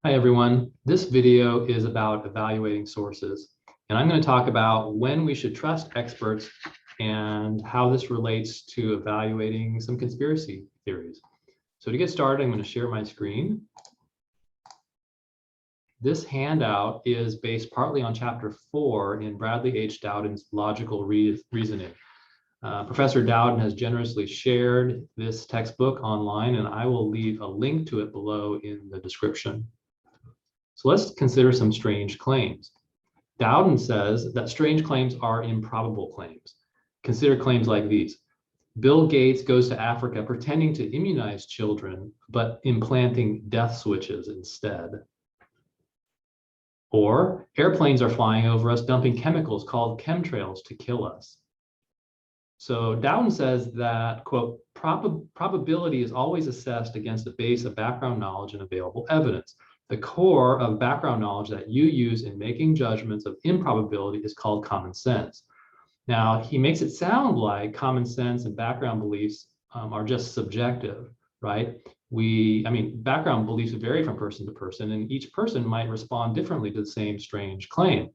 Hi everyone, this video is about evaluating sources, and I'm going to talk about when we should trust experts and how this relates to evaluating some conspiracy theories. So to get started, I'm going to share my screen. This handout is based partly on chapter 4 in Bradley H. Dowden's Logical Reasoning. Professor Dowden has generously shared this textbook online, and I will leave a link to it below in the description. So let's consider some strange claims. Dowden says that strange claims are improbable claims. Consider claims like these. Bill Gates goes to Africa pretending to immunize children, but implanting death switches instead. Or airplanes are flying over us, dumping chemicals called chemtrails to kill us. So Dowden says that, quote, probability is always assessed against a base of background knowledge and available evidence. The core of background knowledge that you use in making judgments of improbability is called common sense. Now, he makes it sound like common sense and background beliefs are just subjective, right? Background beliefs vary from person to person, and each person might respond differently to the same strange claim.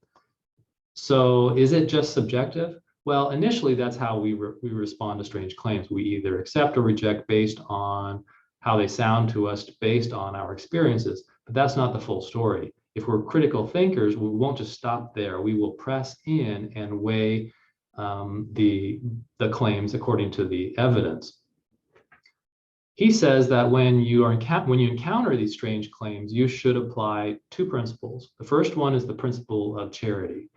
So is it just subjective? Well, initially, that's how we respond to strange claims. We either accept or reject based on how they sound to us, based on our experiences. But that's not the full story. If we're critical thinkers, we won't just stop there. We will press in and weigh the claims according to the evidence. He says that when you encounter these strange claims, you should apply two principles. The first one is the principle of charity.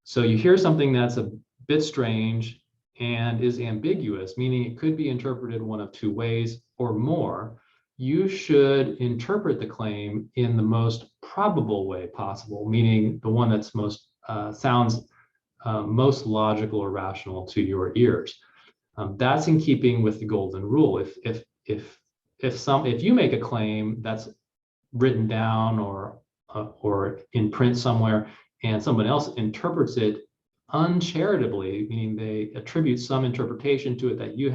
So you hear something that's a bit strange and is ambiguous, meaning it could be interpreted one of two ways or more. You should interpret the claim in the most probable way possible, meaning the one that's sounds most logical or rational to your ears. That's in keeping with the golden rule. If you make a claim that's written down or in print somewhere, and someone else interprets it uncharitably, meaning they attribute some interpretation to it that you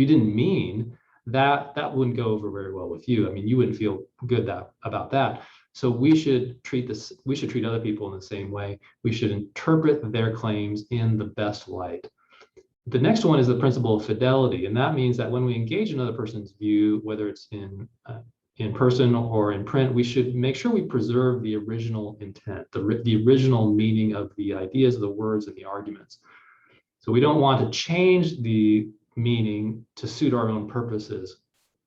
didn't mean, that wouldn't go over very well with you. I mean, you wouldn't feel good about that. So we should treat other people in the same way. We should interpret their claims in the best light. The next one is the principle of fidelity, and that means that when we engage another person's view, whether it's in person or in print, we should make sure we preserve the original intent, the original meaning of the ideas, the words, and the arguments. So we don't want to change the meaning to suit our own purposes.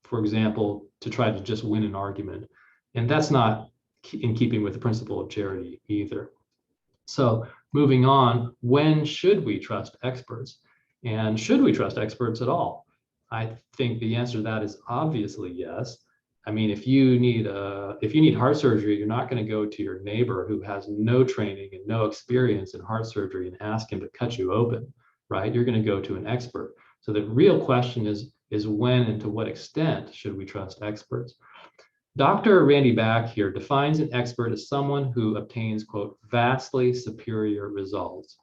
For example, to try to just win an argument. And that's not in keeping with the principle of charity either. So moving on, when should we trust experts? And should we trust experts at all? I think the answer to that is obviously yes. I mean, if you need heart surgery, you're not going to go to your neighbor who has no training and no experience in heart surgery and ask him to cut you open, right? You're going to go to an expert. So the real question is when and to what extent should we trust experts? Dr. Randy Back here defines an expert as someone who obtains, quote, vastly superior results.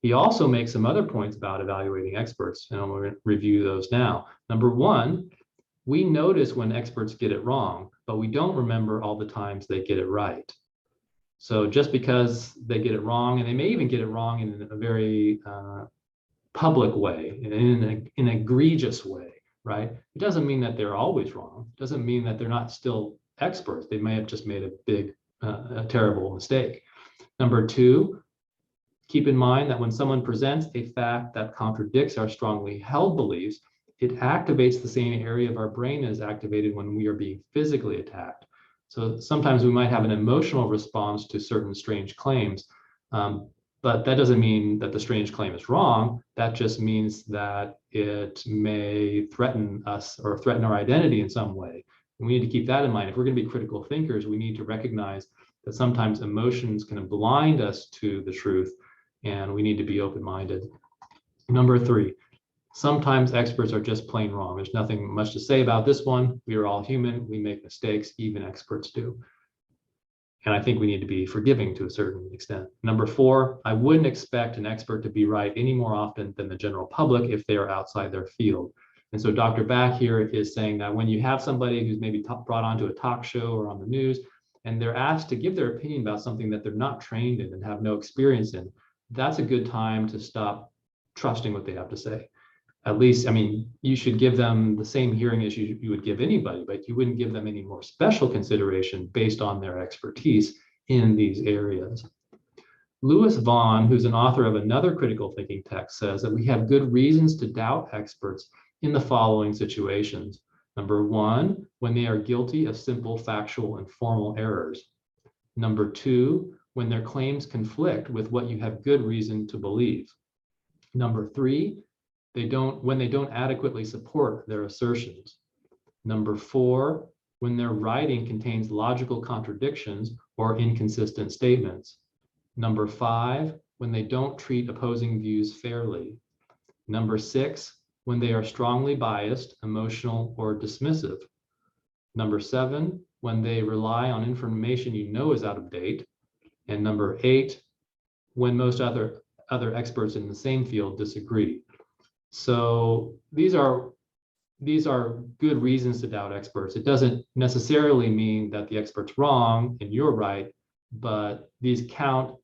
He also makes some other points about evaluating experts, and I'm going to review those now. Number one, we notice when experts get it wrong, but we don't remember all the times they get it right. So just because they get it wrong, and they may even get it wrong in a very public way, in an egregious way, right? It doesn't mean that they're always wrong. It doesn't mean that they're not still experts. They may have just made a big, a terrible mistake. Number two, keep in mind that when someone presents a fact that contradicts our strongly held beliefs, it activates the same area of our brain as activated when we are being physically attacked. So sometimes we might have an emotional response to certain strange claims, but that doesn't mean that the strange claim is wrong. That just means that it may threaten us or threaten our identity in some way. And we need to keep that in mind. If we're going to be critical thinkers, we need to recognize that sometimes emotions can blind us to the truth, and we need to be open-minded. Number three, sometimes experts are just plain wrong. There's nothing much to say about this one. We are all human. We make mistakes. Even experts do. And I think we need to be forgiving to a certain extent. Number four, I wouldn't expect an expert to be right any more often than the general public if they are outside their field. And so Dr. Back here is saying that when you have somebody who's maybe brought onto a talk show or on the news, and they're asked to give their opinion about something that they're not trained in and have no experience in, that's a good time to stop trusting what they have to say. At least, I mean, you should give them the same hearing as you would give anybody, but you wouldn't give them any more special consideration based on their expertise in these areas. Lewis Vaughn, who's an author of another critical thinking text, says that we have good reasons to doubt experts in the following situations. Number one, when they are guilty of simple factual and formal errors. Number two, when their claims conflict with what you have good reason to believe. Number three, when they don't adequately support their assertions. Number four, when their writing contains logical contradictions or inconsistent statements. Number five, when they don't treat opposing views fairly. Number six, when they are strongly biased, emotional, or dismissive. Number seven, when they rely on information you know is out of date. And number eight, when most other experts in the same field disagree. So these are good reasons to doubt experts. It doesn't necessarily mean that the expert's wrong and you're right, but these count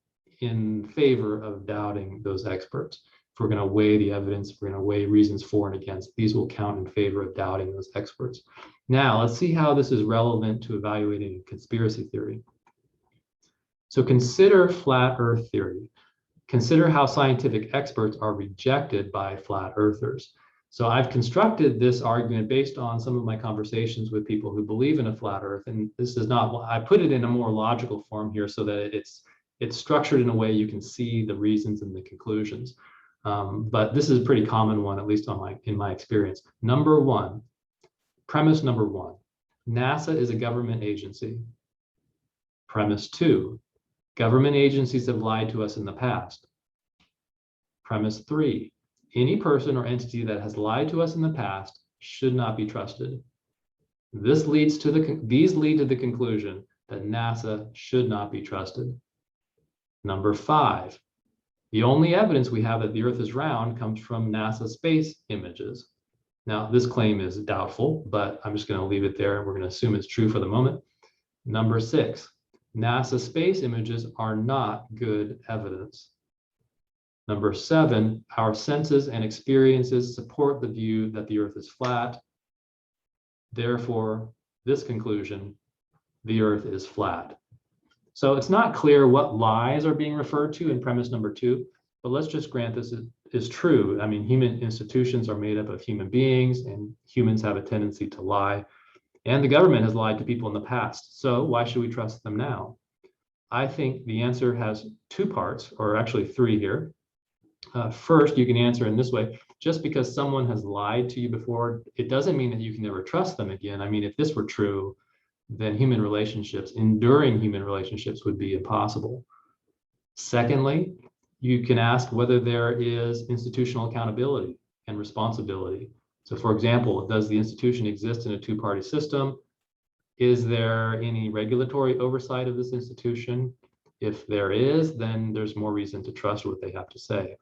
in favor of doubting those experts. If we're going to weigh the evidence, if we're going to weigh reasons for and against, these will count in favor of doubting those experts. Now, let's see how this is relevant to evaluating conspiracy theory. So consider flat earth theory. Consider how scientific experts are rejected by flat earthers. So I've constructed this argument based on some of my conversations with people who believe in a flat earth. And this is not, I put it in a more logical form here so that it's structured in a way you can see the reasons and the conclusions. But this is a pretty common one, at least in my experience. Premise number one, NASA is a government agency. Premise two, government agencies have lied to us in the past. Premise three, any person or entity that has lied to us in the past should not be trusted. These lead to the conclusion that NASA should not be trusted. Number five, the only evidence we have that the Earth is round comes from NASA space images. Now, this claim is doubtful, but I'm just going to leave it there. We're going to assume it's true for the moment. Number six, NASA space images are not good evidence. Number seven, our senses and experiences support the view that the Earth is flat. Therefore, this conclusion, the Earth is flat. So it's not clear what lies are being referred to in premise number two, but let's just grant this is true. I mean, human institutions are made up of human beings, and humans have a tendency to lie. And the government has lied to people in the past. So why should we trust them now? I think the answer has two parts, or actually three here. First, you can answer in this way. Just because someone has lied to you before, it doesn't mean that you can never trust them again. I mean, if this were true, then enduring human relationships would be impossible. Secondly, you can ask whether there is institutional accountability and responsibility. So for example, does the institution exist in a two-party system? Is there any regulatory oversight of this institution? If there is, then there's more reason to trust what they have to say.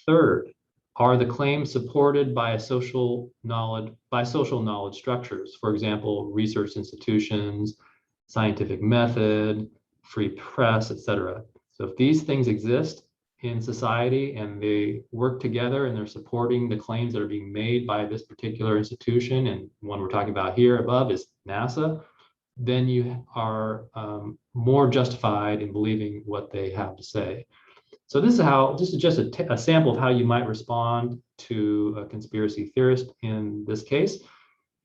Third, are the claims supported by social knowledge structures? For example, research institutions, scientific method, free press, etc. So if these things exist in society and they work together and they're supporting the claims that are being made by this particular institution, and one we're talking about here above is NASA, then you are more justified in believing what they have to say. So this is just a sample of how you might respond to a conspiracy theorist in this case.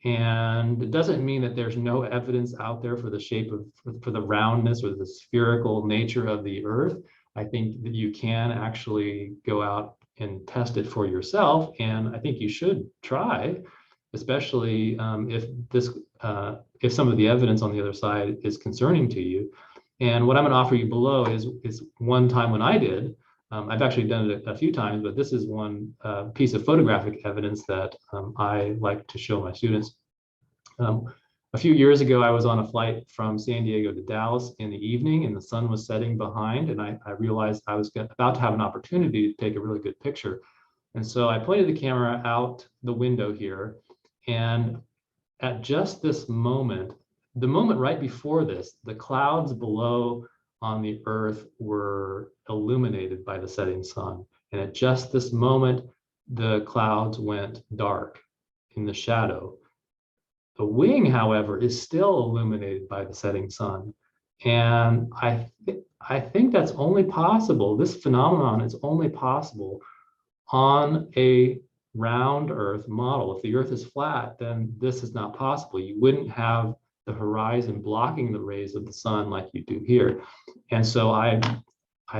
And it doesn't mean that there's no evidence out there for the roundness or the spherical nature of the Earth. I think that you can actually go out and test it for yourself. And I think you should try, especially if some of the evidence on the other side is concerning to you. And what I'm going to offer you below is one time when I did. I've actually done it a few times, but this is one piece of photographic evidence that I like to show my students. A few years ago, I was on a flight from San Diego to Dallas in the evening, and the sun was setting behind, and I realized I was about to have an opportunity to take a really good picture. And so I pointed the camera out the window here, and at just this moment, the moment right before this, the clouds below on the Earth were illuminated by the setting sun. And at just this moment, the clouds went dark in the shadow. The wing, however, is still illuminated by the setting sun. And I think that's only possible. This phenomenon is only possible on a round Earth model. If the Earth is flat, then this is not possible. You wouldn't have the horizon blocking the rays of the sun like you do here. And so I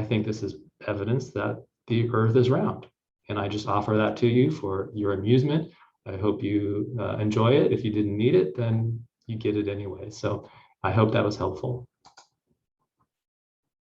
think this is evidence that the Earth is round. And I just offer that to you for your amusement. I hope you enjoy it. If you didn't need it, then you get it anyway. So I hope that was helpful.